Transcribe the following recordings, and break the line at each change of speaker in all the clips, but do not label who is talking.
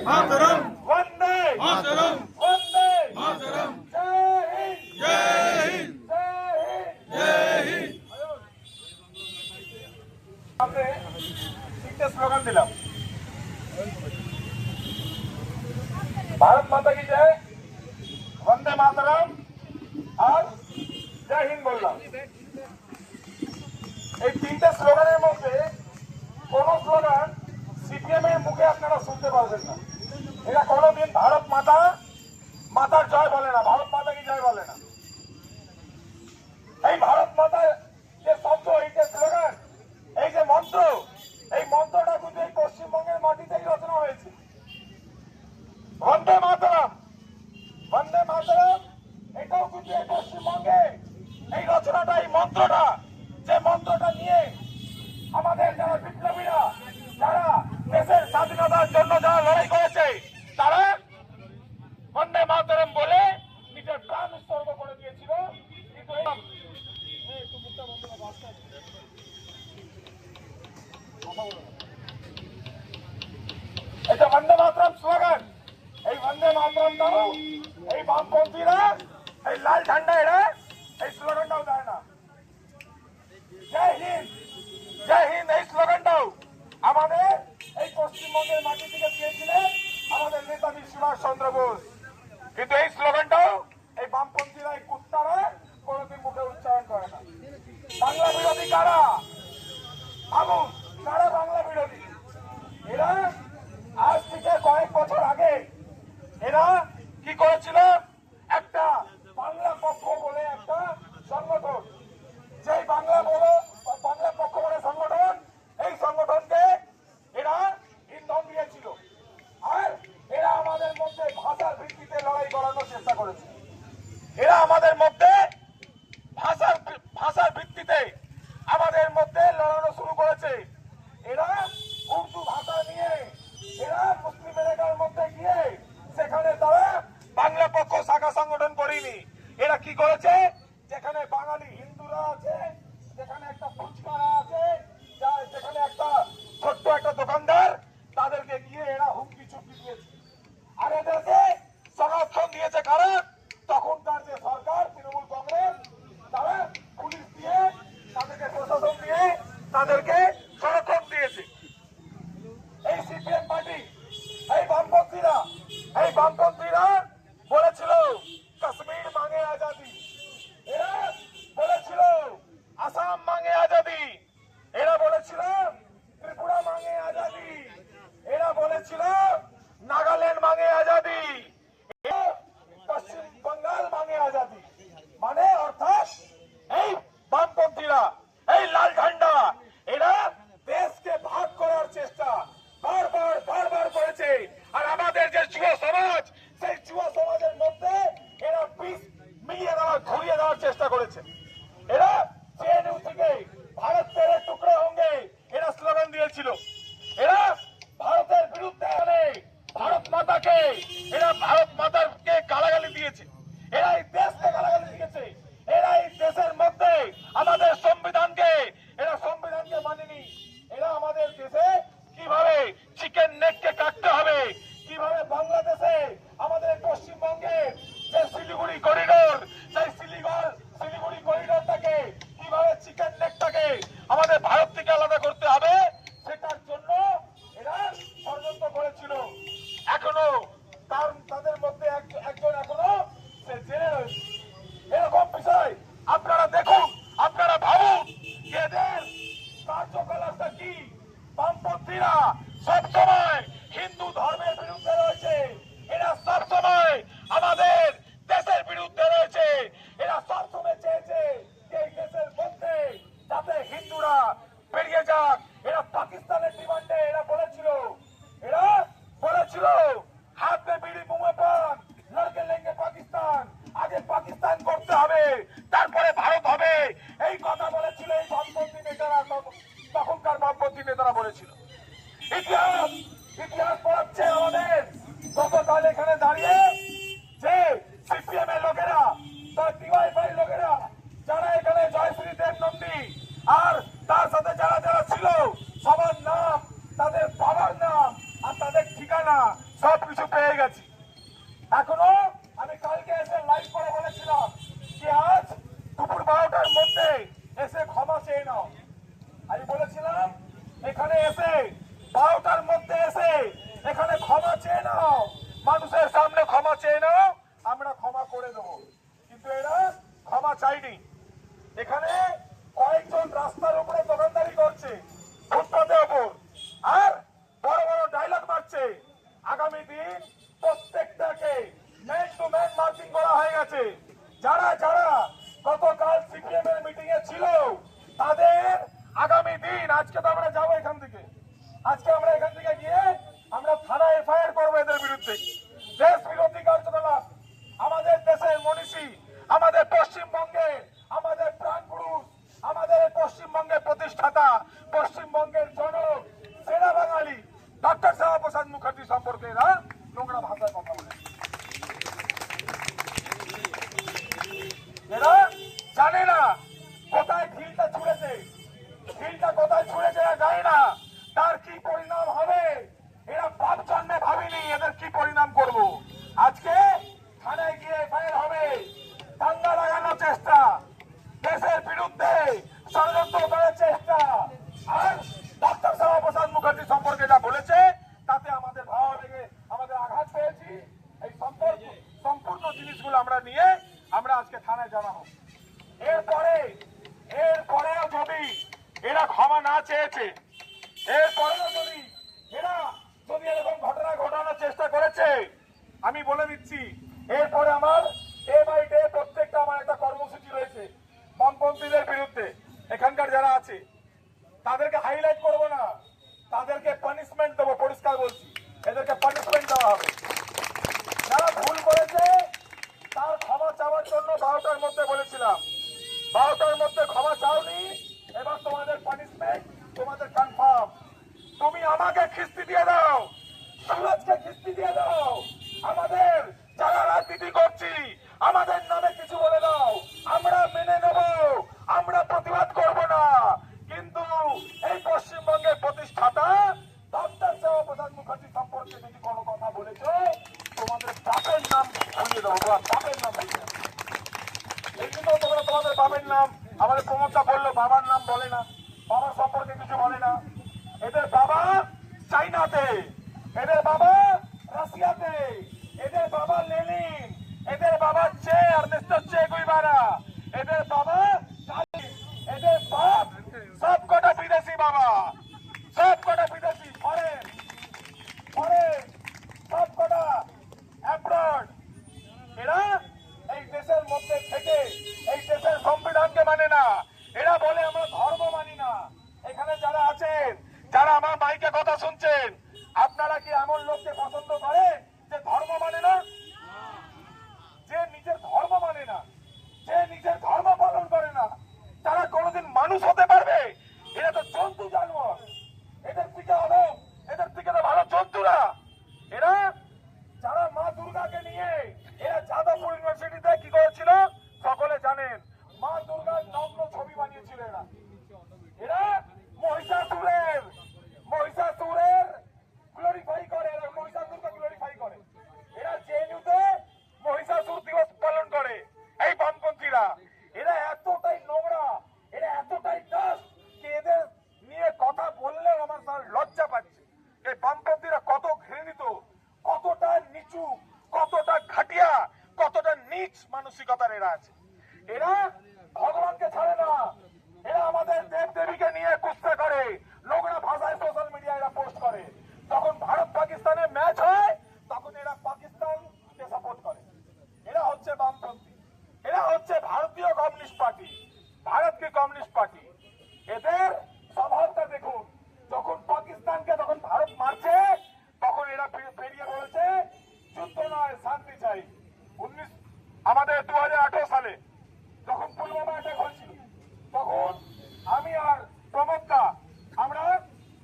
मातरम
वंदे
मातरम
वंदे
मातरम
जय हिंद
जय हिंद
जय हिंद
जय हिंद
हमने तीनटे स्लोगन दिलाम भारत माता की जय वंदे मातरम और जय हिंद বললাম এই তিনটে স্লোগানের মধ্যে কোন স্লোগান সিপিএম এর মুখে আপনারা শুনতে পাবেন না। এরা কোনোদিন ভারত মাতা মাতার জয় বলে না, ভারত মাতা কি জয় বলে না। এই ভারত মাতা যে শব্দ, এই যে স্লোগান, এই যে মন্ত্র, এই মন্ত্রটা কিন্তু এই পশ্চিমবঙ্গের মাটিতেই রচনা হয়েছে। বন্দে মাতরম, বন্দে মাতরম এটাও কিন্তু এই পশ্চিমবঙ্গে এই রচনাটা, এই মন্ত্রটা, যে মন্ত্রটা নিয়ে আমাদের যারা বিপ্লবীরা, যারা দেশের স্বাধীনতার জন্য যারা লড়াই করেছে, তারা বন্দে মাতরম বলে নিজের প্রাণ উৎসর্গ করে দিয়েছিল। কিন্তু এটা বন্দে মাতরম স্লোগান, এই বন্দে মাতরমটাও এই বামপন্থীরা, এই লাল ঝান্ডা এরা এই স্লোগানটাও দেয় না। জয় হিন্দ জয় হিন্দ এই স্লোগানটাও আমাদের এই পশ্চিমবঙ্গের মাটি থেকে দিয়েছিলেন আমাদের নেতাজি সুভাষ চন্দ্র বোস। কিন্তু এই স্লোগানটাও এই বামপন্থীরা, এই কুত্তারা কোনোদিন মুখে উচ্চারণ করে না। বাংলা বিরোধী কারা? ভাবুন, কারা বাংলা বিরোধী? এরা আজ থেকে কয়েক বছর আগে এরা কি করেছিল? একটা বাংলা পক্ষ বলে একটা সংগঠন, যেই বাংলা পক্ষ বলে সংগঠন, এই সংগঠনকে এরা ইন্ধন দিয়েছিল। আর এরা আমাদের মধ্যে ভাষার ভিত্তিতে লড়াই করানোর চেষ্টা করেছে। এরা আমাদের মধ্যে ভাষার ভিত্তিতে আমাদের মধ্যে লড়ানো শুরু করেছে। এরা উর্দু ভাষা নিয়ে এরা মুসলিম এলাকার মধ্যে গিয়ে সেখানে তারা বাংলা পক্ষ শাখা সংগঠন করেনি। এরা কি করেছে? যেখানে বাঙালি হিন্দুরা আছে, যেখানে একটা ফুচকারা আছে, যেখানে একটা ছোট্ট একটা দোকানদার, তাদেরকে গিয়ে এরা হুমকি চুপকি দিয়েছে। আর এদেরকে সমর্থন দিয়েছে কারা? তখনকার যে সরকার, তৃণমূল কংগ্রেস, তারা পুলিশ দিয়ে, তাদেরকে প্রশাসন দিয়ে তাদেরকে সমর্থন দিয়েছে। এই সিপিএম পার্টি, এই বামপন্থীরা বলেছিল কাশ্মীর মাঙে আজাদি, এরা বলেছিল আসাম মাঙে আজাদি, এরা বলেছিল ত্রিপুরা মাঙে আজাদি, এরা বলেছিল নাগাল্যান্ড মাঙে আজাদি, পশ্চিম বাঙ্গাল মাঙে আজাদি। মানে অর্থাৎ এই বামপন্থীরা, এই লাল ঝান্ডা, এরা দেশকে ভাগ করার চেষ্টা বারবার করেছে। আর আমাদের যে যুব সমাজ, সেই যুব সমাজের মধ্যে এরা বিষ মিলিয়ে দেওয়ার, ঘুরিয়ে দেওয়ার চেষ্টা করেছে। এরা জেএনইউ থেকে ভারত তেরে টুকরো হোঙ্গে এরা স্লোগান দিয়েছিল। এরা ভারতের বিরুদ্ধে ভারত মাতাকে, এরা ভারত মাতাকে গালাগালি দিয়েছে। এরা এই দেশকে গালাগালি দিয়েছে। এরা এই দেশের মধ্যে আমাদের সংবিধানকে মানেনি। এরা আমাদের দেশে কিভাবে চিকেন নেককে কাটতে হবে, কিভাবে বাংলাদেশে আমাদের পশ্চিমবঙ্গে যে শিলিগুড়ি করিডোর, সেই শিলিগুড়ি করিডোরটাকে কিভাবে চিকেন নেকটাকে আমাদের ভারত থেকে আলাদা করতে হবে, সেটার জন্য এরা ষড়যন্ত্র করেছিল। এখনো তাদের মধ্যে একজন এখনো সে জেলে রয়েছে। এরকম বিষয় আপনারা দেখুন, আপনারা ভাবুন, এদের কার্যকলাপটা কি। বামপন্থীরা সবসময় হিন্দু ধর্মের বিরুদ্ধে রয়েছে, এরা সবসময় আমাদের দেশের বিরুদ্ধে রয়েছে। সবকিছু পেয়ে গেছি। এখনো আমি কালকে এসে লাইভ করে বলেছিলাম যে আজ দুপুর 12টার মধ্যে এসে ক্ষমা চেয়ে নাও। আমি বলেছিলাম এখানে এসে 12টার মধ্যে এসে এখানে ক্ষমা চেয়ে নাও, মানুষের সামনে ক্ষমা চেয়ে নাও, আমরা ক্ষমা করে দেবো। কিন্তু এরা ক্ষমা চাইনি। এখানে কয়েকজন রাস্তার উপরে দোকানদারি করছে, ফুটপাতের উপর, আর বড় বড় ডায়লগ মারছে। আগামী দিন প্রত্যেকটাকে ম্যান টু ম্যান মার্কিং করা হয়ে গেছে। যারা যারা গতকাল সিপিএম এর মিটিং এ ছিল তাদের আগামী দিন, আজকে তো আমরা যাবো এখান থেকে, আজকে আমরা এখান থেকে গিয়ে আমরা থানা এফআইআর করবো এদের বিরুদ্ধে। দেশ বিরোধী কার্যকলাপ, আমাদের দেশের মনীষী, আমাদের পশ্চিমবঙ্গে আমাদের প্রাণ পুরুষ, আমাদের পশ্চিমবঙ্গের প্রতিষ্ঠাতা, পশ্চিমবঙ্গের জনক, সেরা বাঙালি ডক্টর শ্যামাপ্রসাদ মুখার্জি সম্পর্কে এরা নোংরা ভাষায় কথা বলে। এরা জানে না কোথায় ঢিলটা ছুঁড়েছে, ঢিলটা কোথায় ছুঁড়েছে এরা জানে না, তার কি পরিণাম হবে এরা বাপ জন্মে ভাবিনি এদের কি পরিণাম করব। আজকে থানায় গিয়ে এফআইআর হবে, দাঙ্গা লাগানোর চেষ্টা, দেশের বিরুদ্ধে ষড়যন্ত্র করার চেষ্টা, আর ডক্টর শ্যামাপ্রসাদ মুখার্জি সম্পর্কে যা বলেছে তাতে আমাদের ভালো লেগে আমাদের আঘাত পেয়েছি। এই সম্পূর্ণ জিনিসগুলো আমরা নিয়ে আমরা আজকে থানায় জানাবো। এরপরেও যদি এরা ক্ষমা না চেয়েছে, এরপরেও যদি এরকম ঘটনা ঘটানোর চেষ্টা করেছে, আমি বলে দিচ্ছি এরপরে আমার ডে বাই ডে প্রত্যেকটা আমার একটা কর্মসূচি রয়েছে বামপন্থীদের বিরুদ্ধে। এখানকার যারা আছে তাদেরকে হাইলাইট করব না, তাদেরকে পানিশমেন্ট দেবো, পরিষ্কার বলছি, এদেরকে পানিশমেন্ট দেওয়া হবে। যারা ভুল করেছে তার ক্ষমা চাওয়ার জন্য 12টার মধ্যে বলেছিলাম, 12টার মধ্যে ক্ষমা চাওনি, এবার তোমাদের পানিশমেন্ট তোমাদের কনফার্ম। তুমি আমাকে খিস্তি দিয়ে দাও, সুরজকে খিস্তি দিয়ে দাও, আমাদের যারা রাজনীতি করছি আমাদের নামে কিছু বলে দাও, আমরা মেনে নেব, আমরা প্রতিবাদ করব না। কিন্তু এই পশ্চিমবঙ্গের প্রতিষ্ঠাতা ডক্টর শ্যামাপ্রসাদ মুখার্জি সম্পর্কে যদি কোনো কথা বলেছো তোমাদের বাপের নাম ভুলিয়ে দেবো, বাপের নাম ভুলিয়ে দেবো। এই জন্য তোমরা তোমাদের বাপের নাম, আমাদের প্রমোদটা বললো বাবার নাম বলে না, বাবার সম্পর্কে কিছু বলে না। এদের বাবা চাইনাতে, এদের বাবা রাশিয়াতে, এদের বাবা লেনিন, এদের বাবা চে আর্নেস্টো চে গুইভারা, এদের বাবা স্টালিন, এদের বাপ সব কটা বিদেশি বাবা, সব কটা বিদেশি, ফরেন সব কটা অ্যাব্রড। এরা এই দেশের মধ্যে থেকে এই দেশের সংবিধানকে মানে না, এরা বলে আমরা ধর্ম মানি না। এখানে যারা আছেন, যারা আমার মাইকে কথা শুনছেন, আপনারা কি এমন লোককে পছন্দ করেন যে ধর্ম মানে না, যে নিজের ধর্ম মানে না, যে নিজের ধর্ম পালন করে না, তারা কোনোদিন মানুষ হতে পারবে? এরা তো জন্তু জানোয়ার, এদের থেকে তো ভালো জন্তুরা। এরা যারা মা দুর্গাকে নিয়ে এরা যাদবপুর ইউনিভার্সিটিতে কি করেছিল সকলে জানেন, মা দুর্গার নগ্ন ছবি বানিয়েছিল। এরা মহিষাসুরের গ্লোরিফাই করে, এরা মহিষাসুরকে গ্লোরিফাই করে। এরা জেএনইউতে মহিষাসুর দিবস পালন করে এই বামপন্থীরা। এরা এতটাই নোংরা, এরা এতটাই ডাস্ট যে এদের নিয়ে কথা বললেও আমার তার লজ্জা পাচ্ছে। এই বামপন্থীরা কত ঘৃণিত, কতটা নিচু, কতটা ঘাটিয়া, কতটা নিচ মানসিকতার এরা আছে। এরা ভগবানকে ছাড়ে না, এরা আমাদের দেব দেবীকে নিয়ে কুস্তা করে, নোংরা ভাষায় সোশ্যাল মিডিয়ায় এরা পোস্ট করে। যখন ভারত পাকিস্তানের ম্যাচ হয় তখন এরা পাকিস্তানকে সাপোর্ট করে। এরা হচ্ছে বামপন্থী, এরা হচ্ছে ভারতীয় কমিউনিস্ট পার্টি, ভারত কি কমিউনিস্ট পার্টি। এদের স্বভাবটা দেখুন, যখন পাকিস্তানকে তখন ভারত মারছে তখন এরা বেরিয়ে বলেছে যুদ্ধ নয় শান্তি চাই। আমাদের 2018 সালে যখন পুলওয়ামা অ্যাটাক হয়েছিল তখন আমি আর প্রমোদটা আমরা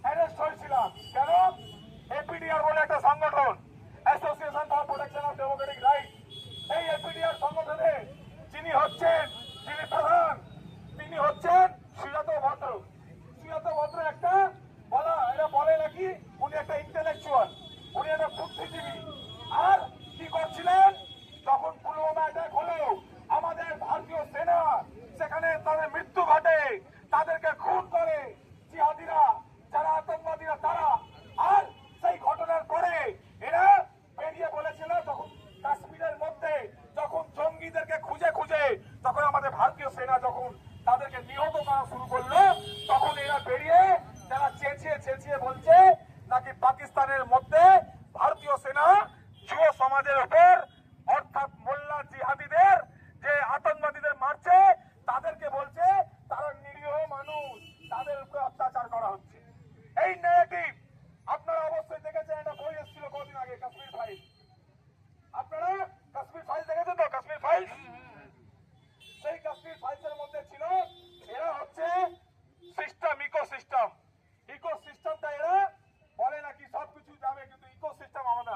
অ্যারেস্ট হয়েছিলাম। কেন? এপিডিআর বলে একটা সংগঠন, association for protection of democratic right, এই এপিডিআর সংগঠনে যিনি প্রধান তিনি হচ্ছেন সুজাত ভদ্র। সুজাত ভদ্র একটা এরা বলে নাকি উনি একটা ইন্টেলেকচুয়াল, উনি একটা বুদ্ধিজীবী,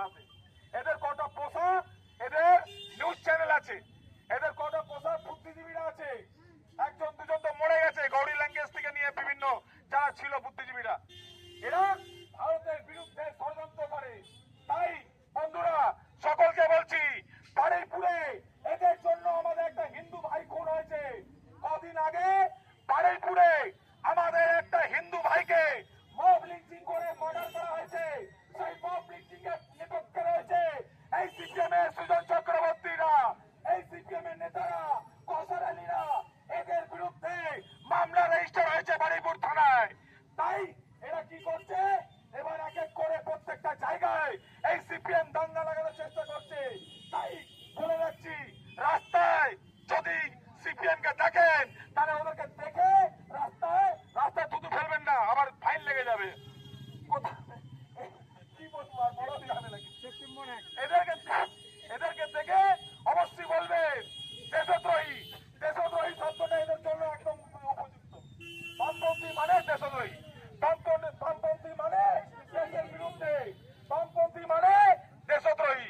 হাতে। এদের কটা পোষা এদের নিউজ চ্যানেল আছে, এদের কটা পোষা বুদ্ধিজীবীরা আছে। একজন দুজন তো মরে গেছে গৌরী ল্যাঙ্গুয়েজ থেকে নিয়ে বিভিন্ন যারা ছিল বুদ্ধিজীবীরা। এরা ভারতের বিরুদ্ধে ষড়যন্ত্র করে। তাই বন্ধুরা সকলকে বলছি, বারুইপুরে এদের জন্য আমাদের একটা হিন্দু ভাই খুন হয়েছে। কদিন আগে বারুইপুরে আমাদের একটা হিন্দু ভাইকে মব লিঞ্চিং করে মার্ডার করা হয়েছে। সেই মব লিঞ্চিং এর নেতৃত্বে রয়েছে এই সিপিএম এর সুজন চক্রবর্তীরা, এই সিপিএম এর নেতারা, কৌশল আলীরা। এদের বিরুদ্ধে মামলা রেজিস্টার হয়েছে বারুইপুর থানায়। তাই এরা কি করছে, এবার এক এক করে প্রত্যেকটা জায়গায় এই সিপিএম দাঙ্গা লাগানোর চেষ্টা করছে। তাই বলে রাখছি, রাস্তায় যদি সিপিএম কে দেখেন তাহলে ওদেরকে দেখে রাস্তায় থুতু ফেলবেন না, আবার ফাইন লেগে যাবে। কি বলবো আর বলা যাবে নাকি? এদেরকে দেখে অবশ্যই বলবেন দেশদ্রোহী। দেশদ্রোহী শব্দটা এদের জন্য একদম উপযুক্ত। বামপন্থী মানে দেশদ্রোহী, বামপন্থী মানে দেশের বিরুদ্ধে, বামপন্থী মানে দেশদ্রোহী,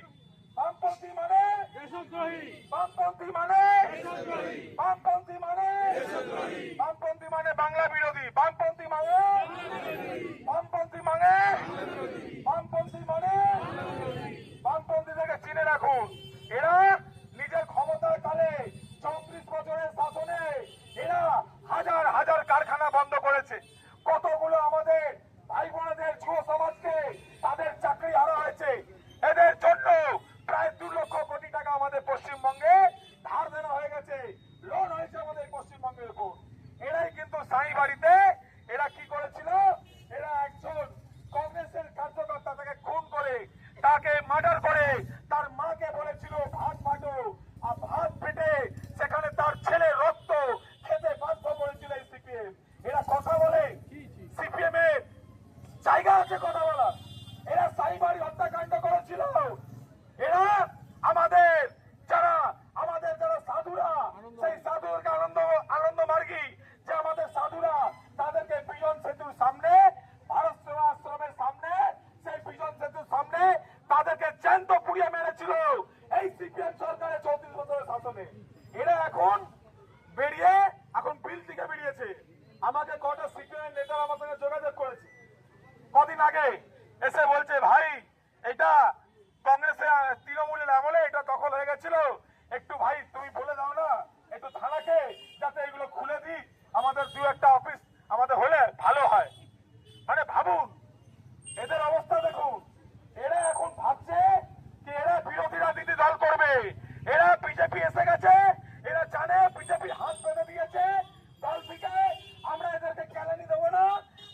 বামপন্থী মানে
দেশদ্রোহী,
বামপন্থী মানে
দেশদ্রোহী,
বামপন্থী মানে
দেশদ্রোহী,
বামপন্থী মানে বাংলা বিরোধী, বামপন্থী মানে বামপন্থী মানে বামপন্থী মানে বামপন্থী থেকে চিনে রাখুন। এরা নিজের ক্ষমতার কালে 34 বছরের শাসনে এরা হাজার হাজার কারখানা বন্ধ করেছে। কতগুলো আমাদের ভাই বোনদের যুব সমাজকে তাদের চাকরি হারা হয়েছে। এদের জন্য প্রায় 2 লক্ষ কোটি টাকা আমাদের পশ্চিমবঙ্গে ধার দেনা হয়ে গেছে, লোন হয়েছে আমাদের পশ্চিমবঙ্গের উপর। এরাই কিন্তু সাই বাড়িতে এরা কি করেছিল, এরা একজন কংগ্রেসের কার্যকর্তা তাকে খুন করে, তাকে মার্ডার করে, তার মাকে বলেছিল ভাত বাটো, আর ভাত পেটে সেখানে তার ছেলে রক্ত খেতে বাধ্য করেছিল এই সিপিএম। এরা কথা বলে, সিপিএম এর জায়গা আছে কথা বলা। এরা সাইবাড়ি হত্যাকাণ্ড করেছিল। এরা আমাদের যারা সাধুরা, সেই সাধুকে আনন্দ মার্গী যে আমাদের সাধুরা, তাদেরকে বিজন সেতুর সামনে, ভারত সেবা আশ্রমের সামনে, সেই বিজন সেতুর সামনে তাদেরকে জ্যান্ত পুড়িয়ে মেরেছিল এই সিপিএম সরকারের 34 বছরের শাসনে। এরা এখন বেরিয়ে এখন বিল থেকে বেরিয়েছে। আমাকে কটা সিপিএম নেতারা আমার সঙ্গে যোগাযোগ করেছে কদিন আগে, এসে বলছে ভাই এটা কংগ্রেসের তৃণমূলের আমলে এটা দখল হয়ে গেছিল, একটু ভাই তুমি বলে দাও না একটু থানাকে যাতে এগুলো খুলে দিই, আমাদের 2-1টা অফিস আমাদের হলে ভালো হয়। মানে ভাবুন এদের অবস্থা দেখুন। এরা এখন ভাবছে যে এরা বিরোধী রাজনীতি দল করবে, এরা বিজেপি এসে গেছে, এরা জানে বিজেপি হাত বেঁধে দিয়েছে দল থেকে, আমরা এদেরকে কেলানি দেবো না,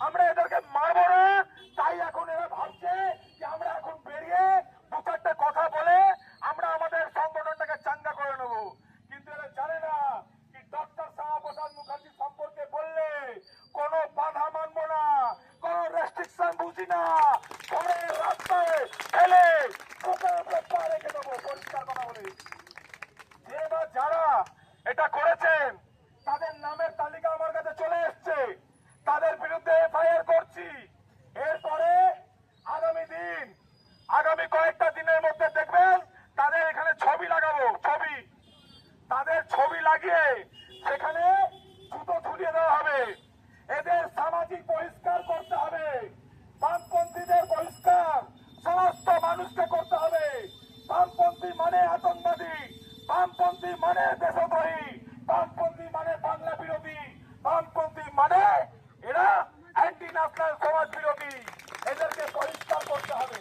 আমরা এদেরকে মারবো না। তাই এখন এরা ভাবছে যে আমরা এখন বেরিয়ে 2-4টা কথা বলে আমরা আমাদের সংগঠনটাকে চাঙ্গা করে নেবো। কিন্তু এরা জানে না কি ডক্টর শ্যামাপ্রসাদ মুখার্জি সম্পর্কে বললে কোনো বাধা মানবো না, কোনো রেস্ট্রিকশন বুঝি না, ঘরের রাস্তায় ফেলে বুকের উপরে পা রেখে দেবো, পরিষ্কার কথা বলে। যে বা যারা এটা করেছেন তাদের নামের তালিকা আমার কাছে চলে এসছে, তাদের বিরুদ্ধে এফআইআর করছি। এরপরে আগামী কয়েকটা দিনের মধ্যে দেখবেন তাদের এখানে ছবি লাগাবো, ছবি, তাদের ছবি লাগিয়ে সেখানে জুতো ঝুলিয়ে দেওয়া হবে। এদের সামাজিক বহিষ্কার করতে হবে, বামপন্থীদের বহিষ্কার সমস্ত মানুষকে করতে হবে। বামপন্থী মানে আতঙ্কবাদী, বামপন্থী মানে দেশদ্রোহী, বামপন্থী মানে বাংলা বিরোধী, বামপন্থী মানে এরা অ্যান্টি ন্যাশনাল সমাজ বিরোধী। এদেরকে বহিষ্কার করতে হবে।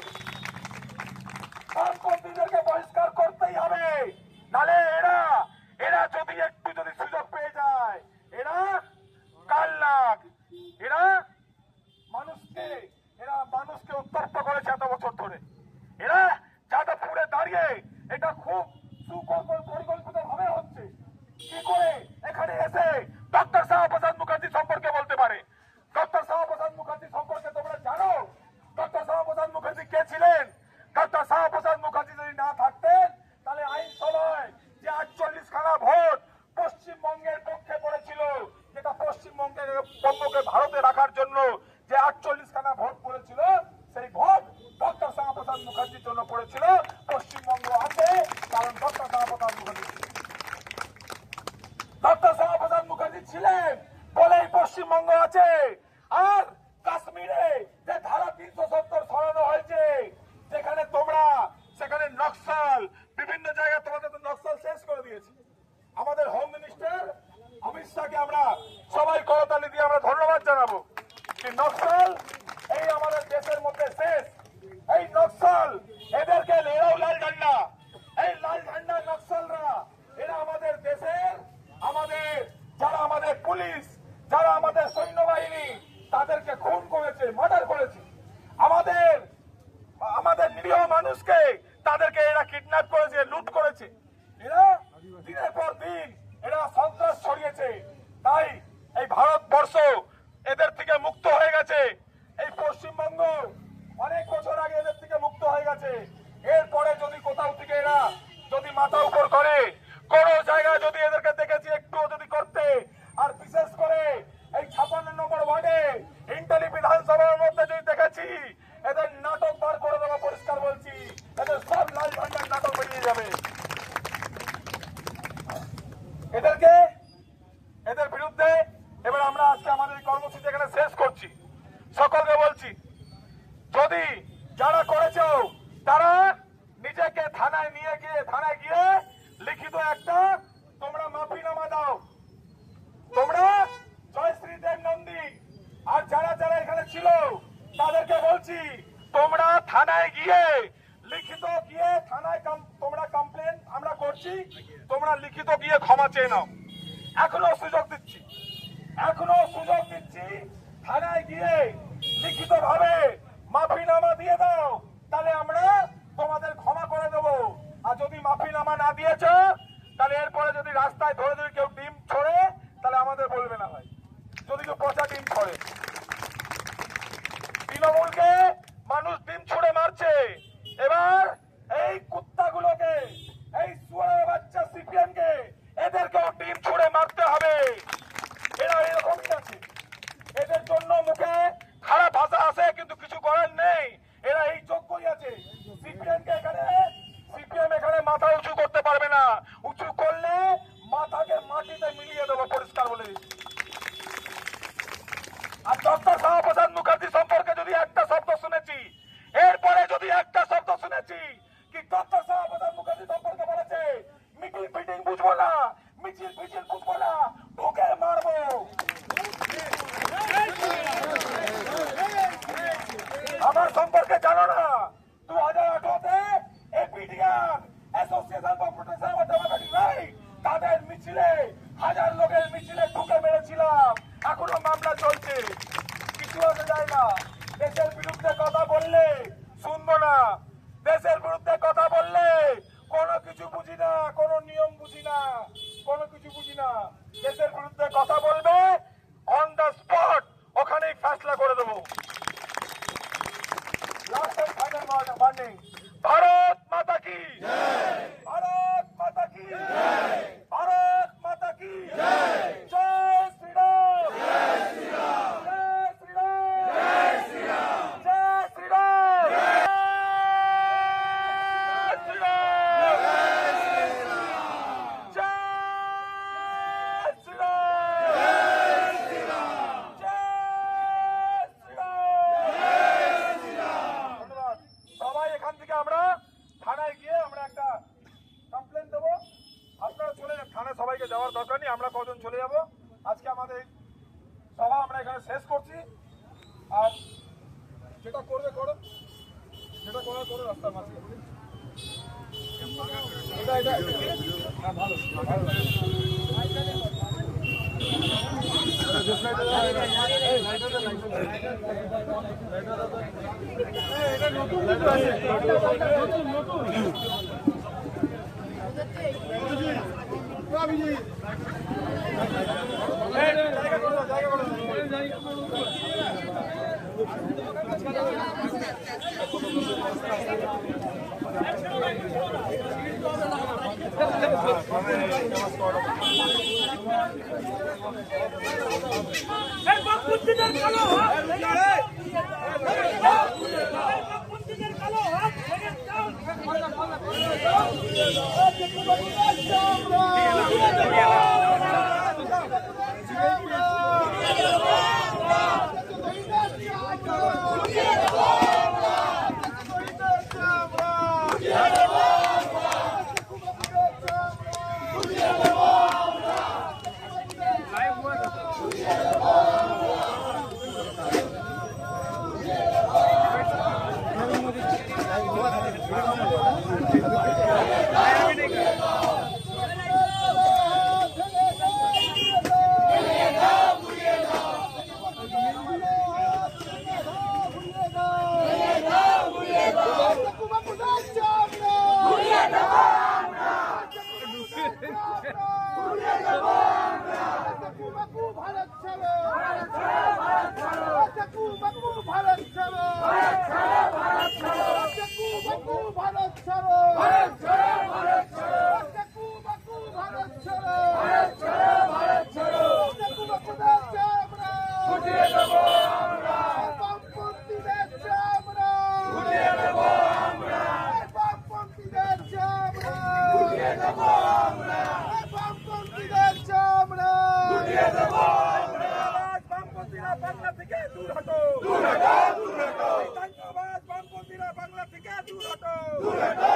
করেছিল পশ্চিমবঙ্গ আছে, কারণ ডক্টর শ্যামাপ্রসাদ মুখার্জি ছিলেন বলেই পশ্চিমবঙ্গ আছে। আর কাশ্মীরে যে ধারা 370 সরানো হয়েছে, যেখানে তোমরা সেখানে নকশাল বিভিন্ন জায়গায় তোমাদের তো নকশাল শেষ করে দিয়েছে। আমাদের হোম মিনিস্টার অমিত শাহকে আমরা সবাই করতালি দিয়ে আমরা ধন্যবাদ জানাবো যে নকশাল এই আমাদের দেশের মধ্যে শেষ। এই নকশাল এদেরকে এরাও লাল ঝান্ডা, এই লাল ঝান্ডা নকশালরা এরা আমাদের দেশের আমাদের যারা আমাদের পুলিশ, যারা আমাদের সৈন্যবাহিনী তাদেরকে খুন করেছে, মার্ডার করেছে। আমাদের আমাদের নিরীহ মানুষকে তাদেরকে এরা কিডন্যাপ করেছে, লুট করেছে। এরা দিনের পর দিন এরা সন্ত্রাস ছড়িয়েছে। তাই এই ভারতবর্ষ এদের থেকে মুক্ত হয়ে গেছে। এই পশ্চিমবঙ্গ অনেক বছর আগে এদের থেকে মুক্ত হয়ে গেছে। এরপরে যদি কোথাও থেকে এরা যদি মাথা উপর করে কোন জায়গায় যদি এদেরকে দেখেছি একটু যদি করতে, আর বিশেষ করে এই 56 নম্বর ওয়ার্ডে ইন্টালি বিধানসভার মধ্যে যদি দেখেছি, এদের নাটক বার করে দেওয়া, পরিষ্কার বলছি, এদের সব লাল ঝান্ডার নাটক বেরিয়ে যাবে। এদের বিরুদ্ধে এবার আমরা আজকে আমাদের এই কর্মসূচি এখানে শেষ করছি। সকলকে বলছি, যদি যারা করেছো তারা নিজেকে থানায় নিয়ে গিয়ে থানায় গিয়ে লিখিত একটা তোমরা মাফিনামা দাও। তোমরা জয়শ্রী দেব নন্দী আর যারা যারা এখানে ছিল তাদেরকে বলছি, তোমরা থানায় গিয়ে লিখিত গিয়ে থানায় তোমরা কমপ্লেন আমরা করছি, তোমরা লিখিত গিয়ে ক্ষমা চেয়ে নাও। এখনো সুযোগ দিচ্ছি, থানায় গিয়ে লিখিত ভাবে মাফিনামা দিয়ে দাও, তাহলে আমরা তোমাদের ক্ষমা করে দেবো। আর যদি মাফিনামা না দিয়েছ, তাহলে এরপরে যদি রাস্তায় ধরে ধরে কেউ ডিম ছড়ে, তাহলে আমাদের বলবে না ভাই, যদি কেউ পচা ডিম ছড়ে। তৃণমূলকে মানুষ ডিম ছুড়ে মারছে, এবার এই কুত্তাগুলোকে, এই শুয়োরের বাচ্চা সিপিএম কে এদেরকেও ডিম ছুড়ে মারতে হবে। এরা এরকমই আছে, এদের জন্য মুখে খারাপ ভাষা আছে কিন্তু কিছু করার নেই। এরা এই যোগ্যই আছে। সিপিএম এখানে মাথা উঁচু করতে পারবে না, উঁচু করলে মাথাকে মাটিতে মিলিয়ে দেবো, পরিষ্কার বলে দিচ্ছি। আর ডক্টর শ্যামাপ্রসাদ মুখার্জি সম্পর্কে যদি একটা শব্দ শুনেছি, এরপরে যদি একটা শব্দ শুনেছি কি ডক্টর শ্যামাপ্রসাদ মুখার্জি সম্পর্কে বলেছে, মিটিং ফিটিং বুঝবো না, মিছিল ফিছিল বুঝবো না, ঢুকে মারবো। আমার সম্পর্কে জানো না, 2018-তে APDR association for protection of democratic right তাদের মিছিলে 1000 লোকের মিছিলে ঢুকে মেরেছিলাম, এখনো মামলা চলছে, কিছু হতে যায় না। দেশের বিরুদ্ধে কথা বললে শুনবো না, দেশের বিরুদ্ধে কথা বললে কোনো কিছু বুঝি না, কোনো নিয়ম বুঝি না, কোনো কিছু বুঝি না। দেশের বিরুদ্ধে কথা বলবে, অন দ্য স্পট ওখানেই ফেসলা করে দেবো। Last and final warning, Bharat Mata কি জয়, ভারত মাতা কি জয়, ভারত মাতা কি জয়, জয় শ্রীরাম, জয় শ্রীরাম, জয় শ্রীরাম, জয় শ্রীরাম, জয় শ্রীরাম, জয় শ্রীরাম, জয় শ্রীরাম। ধন্যবাদ। সবাই এখান থেকে আমরা থানায় গিয়ে আমরা একটা কমপ্লেন দেবো। আপনারা চলে যান থানায়, সবাইকে যাওয়ার দরকার নেই, আমরা কজন চলে যাব। আজকে আমাদের সভা আমরা এখানে শেষ করছি। আর যেটা করবে করো, যেটা করার করো রাস্তার মাঝে। হ্যাঁ, ভালো ভালো।
বাপুজিদের কালো হাত ভেঙে দাও।
বাংলা থেকে দূর হটো, বাংলা থেকে দূর হটো।